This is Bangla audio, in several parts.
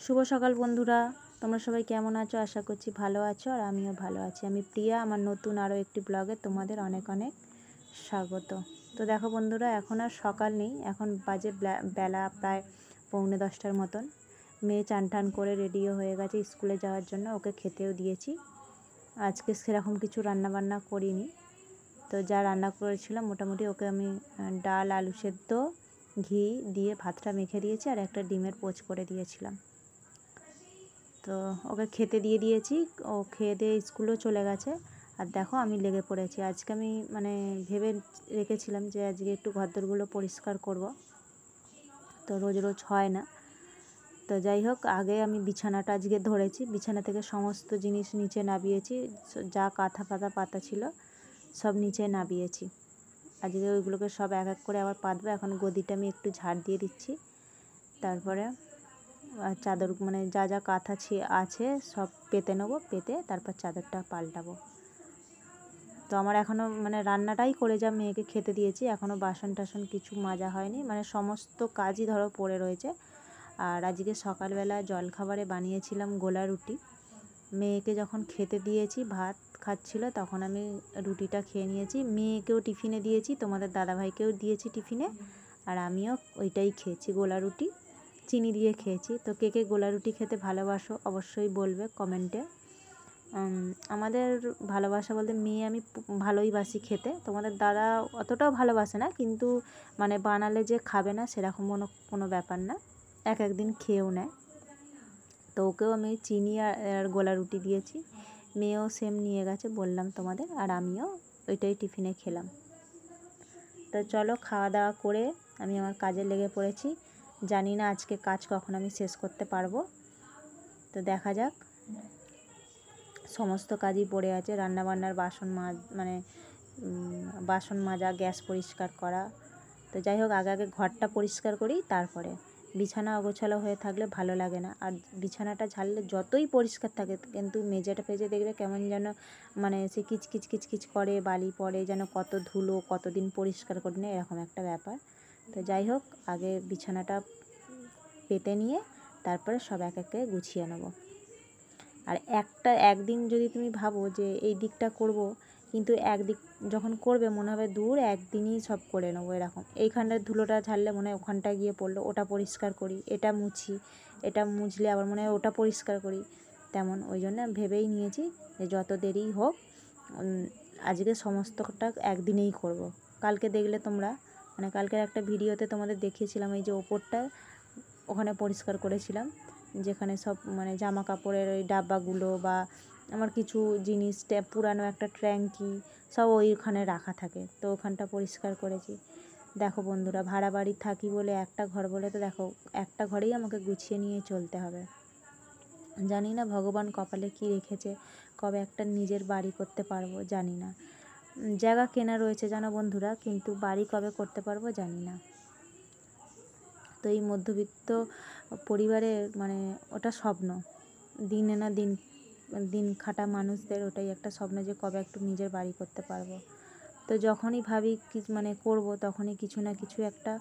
শুভ সকাল বন্ধুরা, তোমরা সবাই কেমন আছো? আশা করছি ভালো আছো আর আমিও ভালো আছি। আমি প্রিয়া, আমার নতুন আরও একটি ব্লগে তোমাদের অনেক অনেক স্বাগত। তো দেখো বন্ধুরা, এখন আর সকাল নেই, এখন বাজে বেলা প্রায় 9:45 মতন। মেয়ে চান টান করে রেডিও হয়ে গেছে স্কুলে যাওয়ার জন্য, ওকে খেতেও দিয়েছি। আজকে সেরকম কিছু রান্নাবান্না করিনি, তো যা রান্না করেছিলাম মোটামুটি ওকে আমি ডাল, আলু সেদ্ধ, ঘি দিয়ে ভাতটা মেখে দিয়েছি আর একটা ডিমের পোচ করে দিয়েছিলাম। তো ওকে খেতে দিয়ে দিয়েছি, ও খেয়ে দিয়ে স্কুলেও চলে গেছে। আর দেখো আমি লেগে পড়েছি। আজকে আমি ভেবে রেখেছিলাম যে আজকে একটু ঘরদোরগুলো পরিষ্কার করব, তো রোজ রোজ হয় না। তো যাই হোক, আগে আমি বিছানাটা আজকে ধরেছি, বিছানা থেকে সমস্ত জিনিস নিচে নামিয়েছি, যা কাঁথা পাতা ছিল সব নিচে নামিয়েছি। আজকে ওইগুলোকে সব এক এক করে আবার পাতবো। এখন গদিটা আমি একটু ঝাড় দিয়ে দিচ্ছি, তারপরে চাদর যা যা কাঁথা আছে সব পেতে নেবো, পেতে তারপর চাদরটা পাল্টাবো। তো আমার এখনও রান্নাটাই করে যা মেয়েকে খেতে দিয়েছি, এখনও বাসন টাসন কিছু মাজা হয়নি, সমস্ত কাজই ধরো পড়ে রয়েছে। আর আজকে সকালবেলা জলখাবারে বানিয়েছিলাম গোলা রুটি। মেয়েকে যখন খেতে দিয়েছি, ভাত খাচ্ছিল, তখন আমি রুটিটা খেয়ে নিয়েছি। মেয়েকেও টিফিনে দিয়েছি, তোমাদের দাদাভাইকেও দিয়েছি টিফিনে, আর আমিও ওইটাই খেয়েছি, গোলা রুটি চিনি দিয়ে খেয়েছি। তো কে কে গোলা রুটি খেতে ভালোবাসো অবশ্যই বলবে কমেন্টে। আমাদের ভালোবাসা বলতে মেয়ে আমি ভালোই বাসি খেতে, তোমাদের দাদা অতটাও ভালোবাসে না, কিন্তু বানালে যে খাবে না সেরকম কোনো ব্যাপার না, এক একদিন খেয়েও নেয়। তো ওকেও আমি চিনি আর গোলা রুটি দিয়েছি, মেয়েও সেম নিয়ে গেছে বললাম তোমাদের, আর আমিও ওইটাই টিফিনে খেলাম। তো চলো খাওয়া দাওয়া করে আমি আমার কাজে লেগে পড়েছি। জানি না আজকে কাজ কখন আমি শেষ করতে পারবো, তো দেখা যাক। সমস্ত কাজই পড়ে আছে, রান্নাবান্নার বাসন মাজা, গ্যাস পরিষ্কার করা। তো যাই হোক, আগে ঘরটা পরিষ্কার করি, তারপরে বিছানা অগোছালো হয়ে থাকলে ভালো লাগে না। আর বিছানাটা ঝাড়লে যতই পরিষ্কার থাকে, কিন্তু মেঝেটা পেজে দেখবে কেমন যেন সে কিচকিচ কিচকিচ করে, বালি পড়ে, যেন কত ধুলো, কতদিন পরিষ্কার করি না, এরকম একটা ব্যাপার। তো যাই হোক, আগে বিছানাটা পেতে নিয়ে তারপরে সব এক একে গুছিয়ে নেব। আর একদিন যদি তুমি ভাবো যে এই দিকটা করব, কিন্তু একদিক যখন করবে মনে হবে দূর, একদিনই সব করে নেবো এরকম। এইখানটার ধুলোটা ঝাড়লে মনে হয় ওখানটায় গিয়ে পড়লো, ওটা পরিষ্কার করি, এটা মুছি, এটা মুছলে আবার মনে হয় ওটা পরিষ্কার করি, তেমন। ওই জন্য ভেবেই নিয়েছি যে যত দেরি হোক আজকে সমস্তটা একদিনেই করব। কালকে দেখলে তোমরা, কালকের একটা ভিডিওতে তোমাদের দেখিয়েছিলাম এই যে ওপরটা ওখানে পরিষ্কার করেছিলাম, যেখানে সব জামা কাপড়ের ওই ডাব্বাগুলো বা আমার কিছু জিনিস, পুরানো একটা ট্যাঙ্কি সব ওইখানে রাখা থাকে, তো ওখানটা পরিষ্কার করেছি। দেখো বন্ধুরা, ভাড়া বাড়ি থাকি বলে একটা ঘর বলে, তো দেখো একটা ঘরেই আমাকে গুছিয়ে নিয়ে চলতে হবে। জানি না ভগবান কপালে কি রেখেছে, কবে একটা নিজের বাড়ি করতে পারবো জানি না। জায়গা কেনা রয়েছে জানো বন্ধুরা, কিন্তু বাড়ি কবে করতে পারবো জানি না। তো এই মধ্যবিত্ত পরিবারে ওটা স্বপ্ন, দিন না দিন খাটা মানুষদের ওটাই একটা স্বপ্ন যে কবে একটু নিজের বাড়ি করতে পারবো। তো যখনই ভাবি করব, তখনই কিছু না কিছু একটা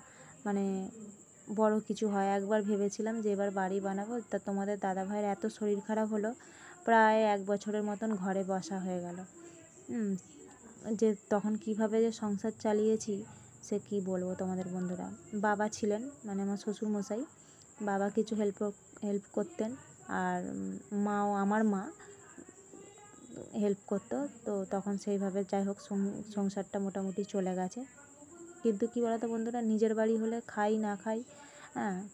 বড় কিছু হয়। একবার ভেবেছিলাম যে এবার বাড়ি বানাবো, তা তোমাদের দাদাভাইয়ের এত শরীর খারাপ হলো, প্রায় 1 বছরের মতন ঘরে বসা হয়ে গেল। যে তখন কিভাবে যে সংসার চালিয়েছি সে কি বলবো তোমাদের বন্ধুরা। বাবা ছিলেন, আমার শ্বশুরমশাই, বাবা কিছু হেল্প করতেন, আর আমার মা হেল্প করতো। তো তখন সেইভাবে যাই হোক সংসারটা মোটামুটি চলে গেছে। কিন্তু কী বলতো বন্ধুরা, নিজের বাড়ি হলে খাই না খাই,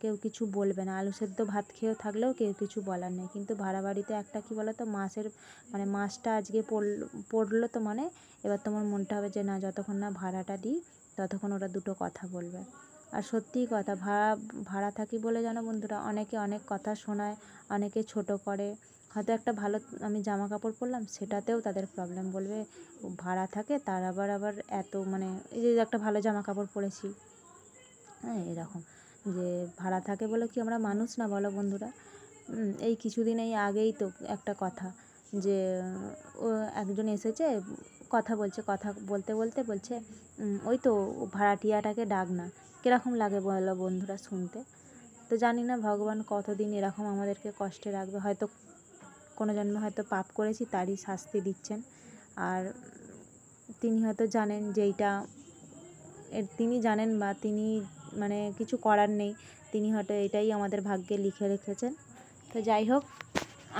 কেউ কিছু বলবে না, আলু সেদ্ধ ভাত খেয়েও থাকলেও কেউ কিছু বলার নেই। কিন্তু ভাড়া বাড়িতে একটা কী বলতো, মাসটা আজকে পড়লো, তো এবার তোমার মনটা হবে যে না, যতক্ষণ না ভাড়াটা দিই ততক্ষণ ওরা দুটো কথা বলবে। আর সত্যিই কথা, ভাড়া থাকি বলে জানো বন্ধুরা, অনেকে অনেক কথা শোনায়, অনেকে ছোট করে। হয়তো একটা ভালো আমি জামা কাপড় পরলাম, সেটাতেও তাদের প্রবলেম, বলবে ভাড়া থাকে তার আবার এত এই যে একটা ভালো জামা কাপড় পরেছি, এরকম যে ভাড়া থাকে বলে কি আমরা মানুষ না বলো বন্ধুরা। এই কিছুদিন আগেই তো একটা কথা, যে ও একজন এসেছে, কথা বলতে বলছে ওই তো ভাড়াটিয়াটাকে ডাক না। কীরকম লাগে বলো বন্ধুরা শুনতে? তো জানি না ভগবান কতদিন এরকম আমাদেরকে কষ্টে রাখবে, হয়তো কোনো জন্মে হয়তো পাপ করেছি তারই শাস্তি দিচ্ছেন। আর তিনি হয়তো জানেন যে এইটা তিনি জানেন, বা তিনি মানে কিছু করার নেই, তিনি হয়তো এটাই আমাদের ভাগ্যে লিখে রেখেছেন। তো যাই হোক,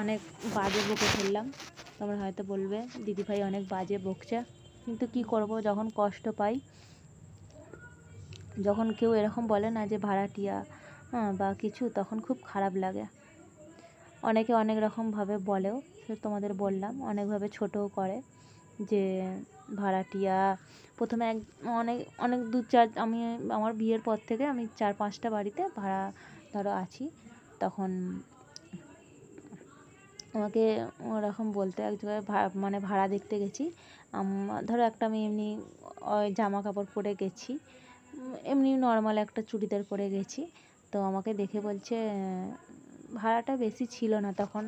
অনেক বাজে বকে ফেললাম। তোমরা হয়তো বলবে দিদিভাই অনেক বাজে বকছে, কিন্তু কি করব, যখন কষ্ট পাই, যখন কেউ এরকম বলে না যে ভাড়াটিয়া বা কিছু, তখন খুব খারাপ লাগে। অনেকে অনেক রকমভাবে বলেও, সে তোমাদের বললাম, অনেকভাবে ছোটও করে যে ভাড়াটিয়া। প্রথমে অনেক অনেক আমি আমার বিয়ের পর থেকে আমি 4-5টা বাড়িতে ভাড়া ধরো আছি, তখন আমাকে ওরকম বলতে, এক জায়গায় মানে ভাড়া দেখতে গেছি, ধরো একটা আমি এমনি জামা কাপড় পরে গেছি, এমনি নর্মাল একটা চুড়িদার পরে গেছি, তো আমাকে দেখে বলছে, ভাড়াটা বেশি ছিল না তখন,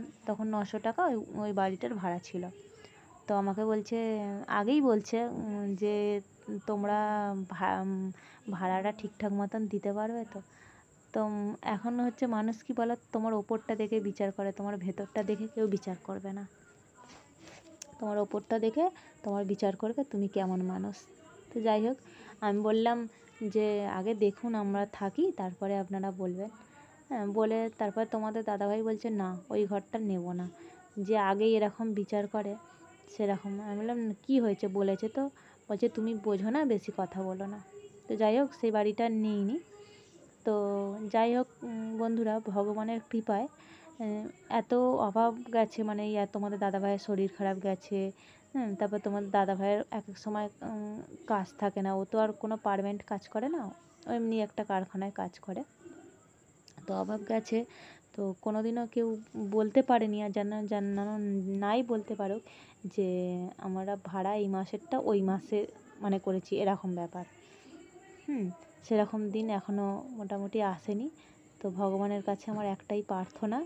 900 টাকা ওই বাড়িটার ভাড়া ছিল। তো আমাকে বলছে, আগেই বলছে যে তোমরা ভাড়াটা ঠিকঠাক মতন দিতে পারবে তো। তো এখন হচ্ছে মানুষ কি বলো, তোমার ওপরটা দেখে বিচার করে, তোমার ভেতরটা দেখে কেউ বিচার করবে না। তোমার ওপরটা দেখে তোমার বিচার করবে তুমি কেমন মানুষ। তো যাই হোক, আমি বললাম যে আগে দেখুন আমরা থাকি, তারপরে আপনারা বলবেন। হ্যাঁ, বলে তারপর তোমাদের দাদাভাই বলছে না, ওই ঘরটা নেব না, যে আগেই এরকম বিচার করে সেরকম। আমি বললাম কী হয়েছে, বলেছে তো। বলছে তুমি বোঝো না, বেশি কথা বলো না। তো যাই হোক, সেই বাড়িটা নিইনি। তো যাই হোক বন্ধুরা, ভগবানের কৃপায় এত অভাব গেছে, মানে তোমাদের দাদাভাইয়ের শরীর খারাপ গেছে, তারপর তোমাদের দাদাভাইয়ের এক এক সময় কাজ থাকে না, ও তো আর কোনো পার্মানেন্ট কাজ করে না, এমনি একটা কারখানায় কাজ করে। তো অভাব গেছে, তো কোনো দিনও কেউ বলতে পারেনি, আর জানানো নাই বলতে পারো যে আমরা ভাড়া এই মাসেরটা ওই মাসে মানে করেছি, এরকম ব্যাপার। সেরকম দিন এখনও মোটামুটি আসেনি। তো ভগবানের কাছে আমার একটাই প্রার্থনা,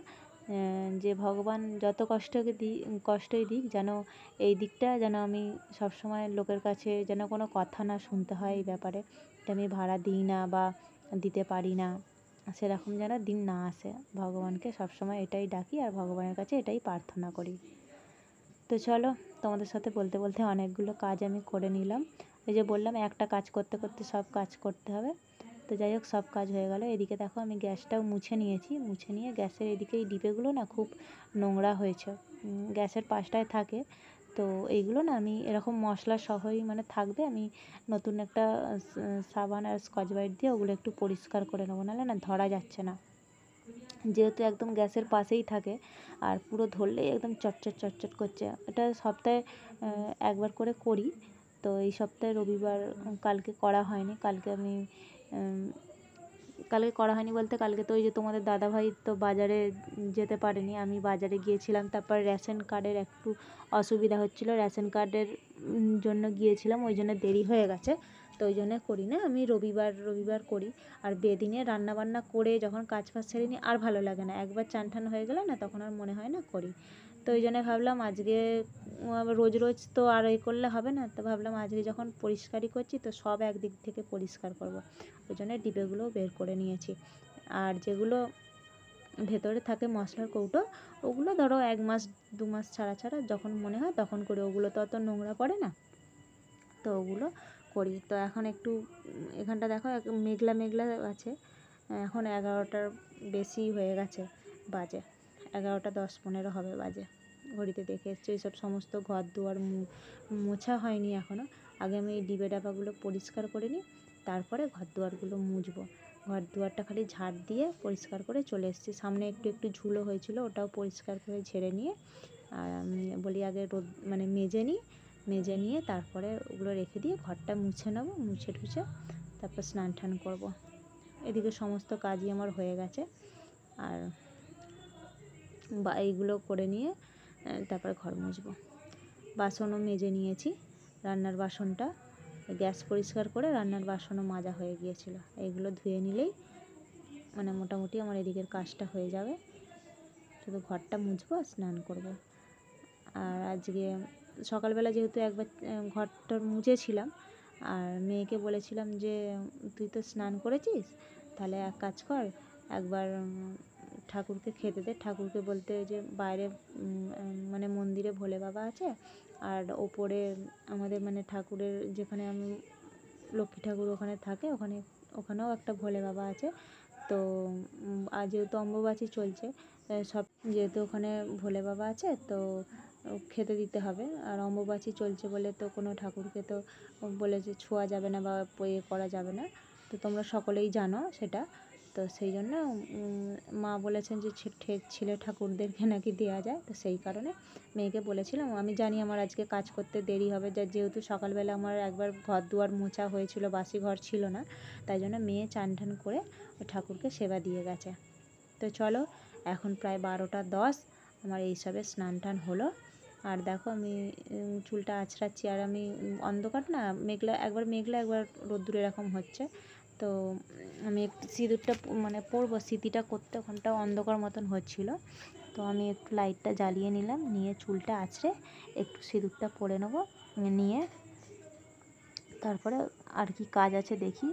যে ভগবান যত কষ্টই দিক, যেন এই দিকটা যেন আমি সবসময় লোকের কাছে যেন কোনো কথা না শুনতে হয় এই ব্যাপারে, যে আমি ভাড়া দিই না বা দিতে পারি না, সেরকম যেন দিন না আসে। ভগবানকে সবসময় এটাই ডাকি আর ভগবানের কাছে এটাই প্রার্থনা করি। তো চলো, তোমাদের সাথে বলতে বলতে অনেকগুলো কাজ আমি করে নিলাম। এই যে বললাম একটা কাজ করতে করতে সব কাজ করতে হবে। তো যাই হোক, সব কাজ হয়ে গেল। এদিকে দেখো আমি গ্যাসটাও মুছে নিয়েছি, মুছে নিয়ে গ্যাসের এদিকে এই ডিবেগুলো না খুব নোংরা হয়েছে, গ্যাসের পাশটায় থাকে। তো এইগুলো না আমি এরকম মশলা সহই মানে থাকবে, আমি নতুন একটা সাবান আর স্কচ ব্রাইট দিয়ে ওগুলো একটু পরিষ্কার করে নেবো, নাহলে না ধরা যাচ্ছে না, যেহেতু একদম গ্যাসের পাশেই থাকে, আর পুরো ধরলেই একদম চটচট চটচট করছে। এটা সপ্তাহে একবার করে করি। তো এই সপ্তাহে রবিবার, কালকে করা হয়নি, কালকে করা হয়নি বলতে, কালকে তো ওই যে তোমাদের দাদাভাই তো বাজারে যেতে পারেনি, আমি বাজারে গিয়েছিলাম, তারপর রেশন কার্ডের একটু অসুবিধা হচ্ছিলো, রেশন কার্ডের জন্য গিয়েছিলাম, ওই জন্য দেরি হয়ে গেছে। তো ওই জন্য করি না, আমি রবিবার করি। আর বেদিনে রান্নাবান্না করে যখন কাজ ফাজ সেরে নিই আর ভালো লাগে না, একবার চান টান হয়ে গেলে না তখন আর মনে হয় না করি। তো ওই জন্য ভাবলাম আজকে রোজ রোজ তো আর এই করলে হবে না, তো ভাবলাম আজকে যখন পরিষ্কারই করছি তো সব একদিক থেকে পরিষ্কার করব। ওই জন্য ডিবেগুলোও বের করে নিয়েছি। আর যেগুলো ভেতরে থাকে মশলার কৌটো, ওগুলো ধরো 1 মাস 2 মাস ছাড়া ছাড়া যখন মনে হয় তখন করি, ওগুলো তো অত নোংরা পড়ে না, তো ওগুলো করি। তো এখন একটু এখানটা দেখো মেঘলা মেঘলা আছে, এখন 11টার বেশি হয়ে গেছে বাজে, 11টা 10-15 হবে বাজে, ঘড়িতে দেখে এসছি। ওই সব সমস্ত ঘর দুয়ার মোছা হয়নি এখনও, আগে আমি এই ডিবে ডাবাগুলো পরিষ্কার করে নিই, তারপরে ঘর দুয়ারগুলো মুছবো। ঘর দুয়ারটা খালি ঝাড় দিয়ে পরিষ্কার করে চলে এসেছি, সামনে একটু একটু ঝুলো হয়েছিল, ওটাও পরিষ্কার করে ঝেড়ে নিয়ে, আর আমি বলি আগে মানে মেজে নিয়ে তারপরে ওগুলো রেখে দিয়ে ঘরটা মুছে নেবো, মুছে টুছে তারপর স্নান টান করবো। এদিকে সমস্ত কাজই আমার হয়ে গেছে, আর এইগুলো করে নিয়ে তারপরে ঘর মুছবো। বাসনও মেজে নিয়েছি, রান্নার বাসনটা, গ্যাস পরিষ্কার করে রান্নার বাসনও মাজা হয়ে গিয়েছিলো, এইগুলো ধুয়ে নিলেই মানে মোটামুটি আমার এদিকের কাজটা হয়ে যাবে, শুধু ঘরটা মুছবো আর স্নান করবো। আর আজকে সকালবেলা যেহেতু একবার ঘরটা মুছেছিলাম, আর মেয়েকে বলেছিলাম যে তুই তো স্নান করেছিস, তাহলে এক কাজ কর, একবার ঠাকুরকে খেতে দে। ঠাকুরকে বলতে যে বাইরে মানে মন্দিরে ভোলে বাবা আছে, আর ওপরে আমাদের মানে ঠাকুরের যেখানে আমি লক্ষ্মী ঠাকুর ওখানে থাকে, ওখানেও একটা ভোলে বাবা আছে। তো আর যেহেতু অম্বুবাচী চলছে, সব যেহেতু ওখানে ভোলে বাবা আছে, তো খেতে দিতে হবে। আর অম্বুবাচী চলছে বলে তো কোনো ঠাকুরকে তো বলেছে ছোঁয়া যাবে না বা করা যাবে না, তো তোমরা সকলেই জানো সেটা। তো সেই জন্য মা বলেছেন যে ছেলে ঠাকুরদেরকে নাকি দেওয়া যায়, তো সেই কারণে মেয়েকে বলেছিলাম। আমি জানি আমার আজকে কাজ করতে দেরি হবে, যেহেতু সকালবেলা আমার একবার ঘর দুয়ার মোছা হয়েছিল, বাসি ঘর ছিল না, তাই জন্য মেয়ে চান টান করে ঠাকুরকে সেবা দিয়ে গেছে। তো চলো, এখন প্রায় 12টা 10, আমার এইসবে স্নান টান হলো। আর দেখো আমি চুলটা আঁচড়াচ্ছি, আর আমি অন্ধকার না, মেঘলা একবার রোদ্দুর এরকম হচ্ছে। তো আমি একটু সিঁদুরটা মানে পরবো, স্মৃতিটা করতে ওখানটা অন্ধকার মতন হচ্ছিলো, তো আমি একটু লাইটটা জ্বালিয়ে নিলাম, নিয়ে চুলটা আঁচড়ে একটু সিঁদুরটা পরে নেবো, নিয়ে তারপরে আর কি কাজ আছে দেখি।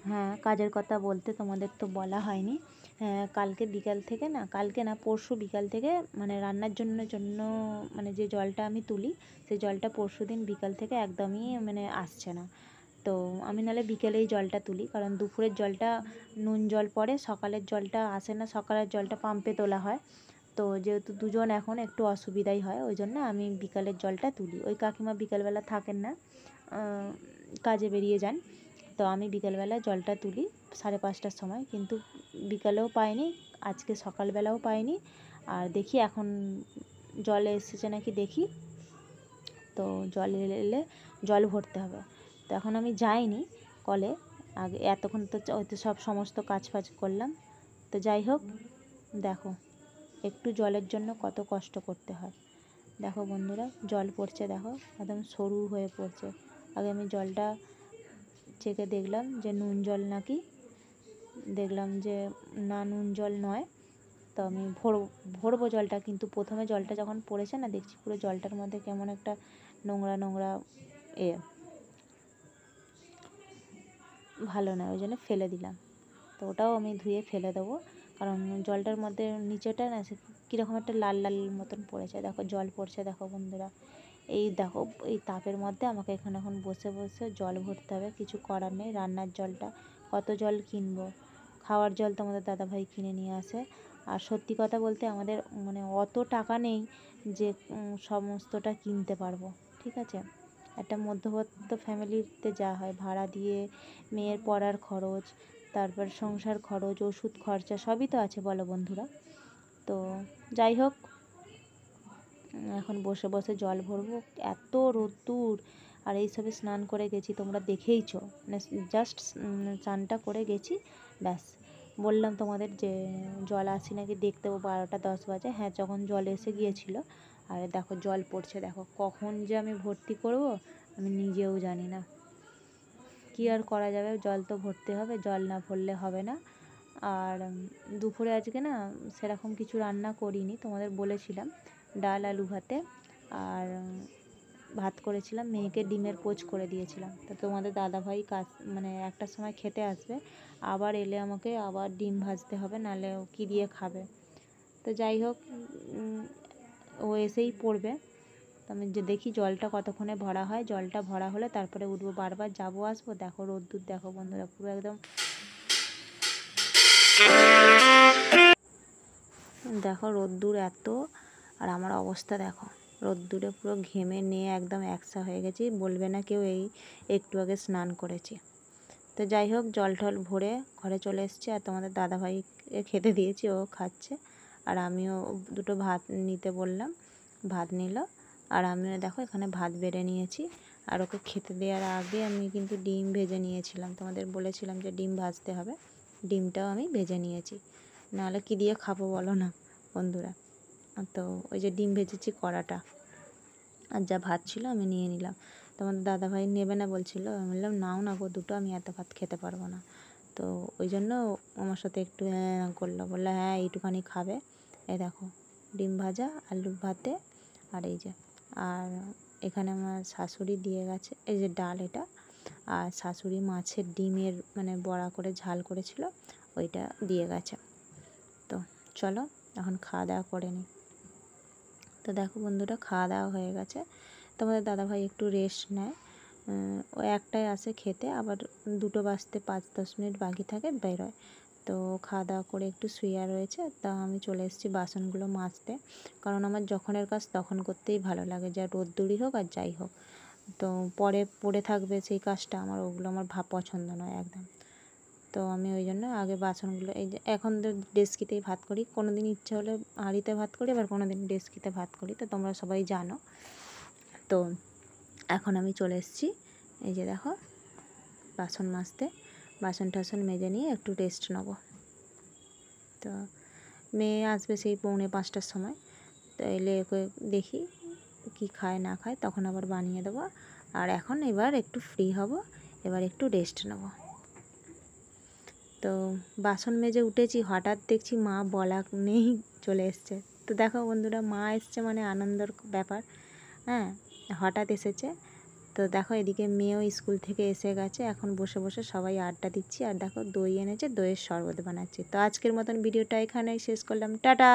হ্যাঁ, কাজের কথা বলতে তোমাদের তো বলা হয়নি। কালকে বিকাল থেকে না, কালকে না পরশু বিকাল থেকে মানে রান্নার জন্য মানে যে জলটা আমি তুলি, সেই জলটা পরশু দিন বিকাল থেকে একদমই মানে আসছে না। তো আমি নাহলে বিকেলেই জলটা তুলি, কারণ দুপুরের জলটা নুন জল পড়ে, সকালের জলটা আসে না, সকালের জলটা পাম্পে তোলা হয়। তো যেহেতু দুজন এখন একটু অসুবিধাই হয়, ওই জন্য আমি বিকালের জলটা তুলি। ওই কাকিমা বিকালবেলা থাকেন না, কাজে বেরিয়ে যান, তো আমি বিকেলবেলা জলটা তুলি 5:30টার সময়, কিন্তু বিকালেও পাইনি, আজকে সকালবেলাও পাইনি। আর দেখি এখন জল এসেছে নাকি দেখি, তো জল এলে জল ভরতে হবে। তো এখন আমি যাইনি কলে, আগে এতক্ষণ তো হয়তো সব সমস্ত কাজ ফাজ করলাম। তো যাই হোক, দেখো একটু জলের জন্য কত কষ্ট করতে হয়। দেখো বন্ধুরা, জল পড়ছে, দেখো একদম সরু হয়ে পড়ছে। আগে আমি জলটা চেকে দেখলাম যে নুন জল নাকি, দেখলাম যে না, নুন জল নয়। তো আমি ভরবো জলটা, কিন্তু প্রথমে জলটা যখন পড়েছে না, দেখছি পুরো জলটার মধ্যে কেমন একটা নোংরা নোংরা, ভালো না, ওই জন্য ফেলে দিলাম। তো ওটাও আমি ধুয়ে ফেলে দেবো, কারণ জলটার মধ্যে নিচেটা না সে কীরকম একটা লাল লাল মতন পড়েছে। দেখো জল পড়ছে, দেখো বন্ধুরা, এই দেখো এই তাপের মধ্যে আমাকে এখন বসে বসে জল ভরতে হবে, কিছু করার নেই। রান্নার জলটা কত জল কিনবো, খাওয়ার জল তোমাদের দাদাভাই কিনে নিয়ে আসে। আর সত্যি কথা বলতে আমাদের মানে অত টাকা নেই যে সমস্তটা কিনতে পারবো, ঠিক আছে। একটা মধ্যবিত্ত ফ্যামিলিতে যা হয়, ভাড়া দিয়ে মেয়ের পড়ার খরচ, তারপর সংসার খরচ, ওষুধ খরচা সবই তো আছে, বলো বন্ধুরা। তো যাই হোক, এখন বসে বসে জল ভরবো, এত রোদ্দুর। আর এইসবে স্নান করে গেছি, তোমরা দেখেইছো, মানে জাস্ট স্নানটা করে গেছি, ব্যাস। বললাম তোমাদের যে জল আসি নাকি দেখতে, 12টা 10 বাজে, হ্যাঁ যখন জল এসে গিয়েছিলো। আর দেখো জল পড়ছে, দেখো কখন যে আমি ভর্তি করব আমি নিজেও জানি না। কী আর করা যাবে, জল তো ভরতে হবে, জল না ভরলে হবে না। আর দুপুরে আজকে না সেরকম কিছু রান্না করিনি, তোমাদের বলেছিলাম ডাল আলু ভাতে, আর ভাত করেছিলাম, মেয়েকে ডিমের পোচ করে দিয়েছিলাম। তো তোমাদের দাদাভাই কাজ মানে 1টার সময় খেতে আসবে, আবার এলে আমাকে আবার ডিম ভাজতে হবে, নাহলে ও কী দিয়ে খাবে। তো যাই হোক, ও এসেই পড়বে। তো আমি যে দেখি জলটা কতক্ষণে ভরা হয়, জলটা ভরা হলে তারপরে উঠবো, বারবার যাবো আসবো। দেখো রোদ্দুর, দেখো বন্ধুরা, পুরো একদম দেখো রোদ্দুর এত, আর আমার অবস্থা দেখো, রোদ্দুরে পুরো ঘেমে নিয়ে একদম একসা হয়ে গেছি, বলবে না কেউ এই একটু আগে স্নান করেছি। তো যাই হোক, জল টল ভরে ঘরে চলে এসেছি, আর তোমাদের দাদাভাইকে খেতে দিয়েছি, ও খাচ্ছে। আর আমিও দুটো ভাত নিতে বললাম, ভাত নিল। আর আমিও দেখো এখানে ভাত বেড়ে নিয়েছি, আর ওকে খেতে দেওয়ার আগে আমি কিন্তু ডিম ভেজে নিয়েছিলাম, তোমাদের বলেছিলাম যে ডিম ভাজতে হবে, ডিমটাও আমি ভেজে নিয়েছি, নাহলে কী দিয়ে খাবো বলো না বন্ধুরা। তো ওই যে ডিম ভেজেছি কড়াটা, আর যা ভাত ছিল আমি নিয়ে নিলাম। তোমাদের দাদাভাই নেবে না বলছিল, আমি বললাম নাও না গো দুটো, আমি এত ভাত খেতে পারবো না। তো ওই জন্য আমার সাথে একটু করলো, বললো হ্যাঁ এইটুখানি খাবে। এই দেখো ডিম ভাজা আলু ভাতে, আর এই যে, আর এখানে আমার শাশুড়ি দিয়ে গেছে এই যে ডাল, এটা। আর শাশুড়ি মাছের ডিমের মানে বড়া করে ঝাল করেছিল, ওইটা দিয়ে গেছে। তো চলো এখন খাওয়া দাওয়া করে নিই। তো দেখো বন্ধুরা, খাওয়া দাওয়া হয়ে গেছে। তোমাদের দাদাভাই একটু রেস্ট নেয়, ও একটাই আসে খেতে, আবার 2টো বাজতে 5-10 মিনিট বাকি থাকে বেরোয়। তো খাওয়া দাওয়া করে একটু শুয়ে রয়েছে। তা আমি চলে এসেছি বাসনগুলো মাজতে, কারণ আমার যখনের কাজ তখন করতেই ভালো লাগে, যা রোদ্দুরই হোক আর যাই হোক। তো পরে পড়ে থাকবে সেই কাজটা, ওগুলো আমার পছন্দ নয় একদম। তো আমি ওই জন্য আগে বাসনগুলো, এই যে এখন তো ডেস্কিতেই ভাত করি, কোনো দিন ইচ্ছে হলে হাঁড়িতে ভাত করি, আবার কোনো দিন ডেস্কিতে ভাত করি, তো তোমরা সবাই জানো। তো এখন আমি চলে এসেছি, এই যে দেখো বাসন মাজতে। বাসন টাসন মেজে নিয়ে একটু রেস্ট নেব। তো মেয়ে আসবে সেই 4:45টার সময়। তো এলে ওকে দেখি কি খায় না খায়, তখন আবার বানিয়ে দেবো। আর এখন এবার একটু ফ্রি হব, এবার একটু রেস্ট নেব। তো বাসন মেজে উঠেছি, হঠাৎ দেখছি মা বলা নেই চলে এসছে। তো দেখো বন্ধুরা, মা এসছে মানে আনন্দের ব্যাপার, হ্যাঁ, হঠাৎ এসেছে। তো দেখো এদিকে মেয়েও স্কুল থেকে এসে গেছে, এখন বসে বসে সবাই আড্ডা দিচ্ছি। আর দেখো দই এনেছে, দইয়ের শরবত বানাচ্ছি। তো আজকের মতন ভিডিওটা এখানেই শেষ করলাম, টাটা।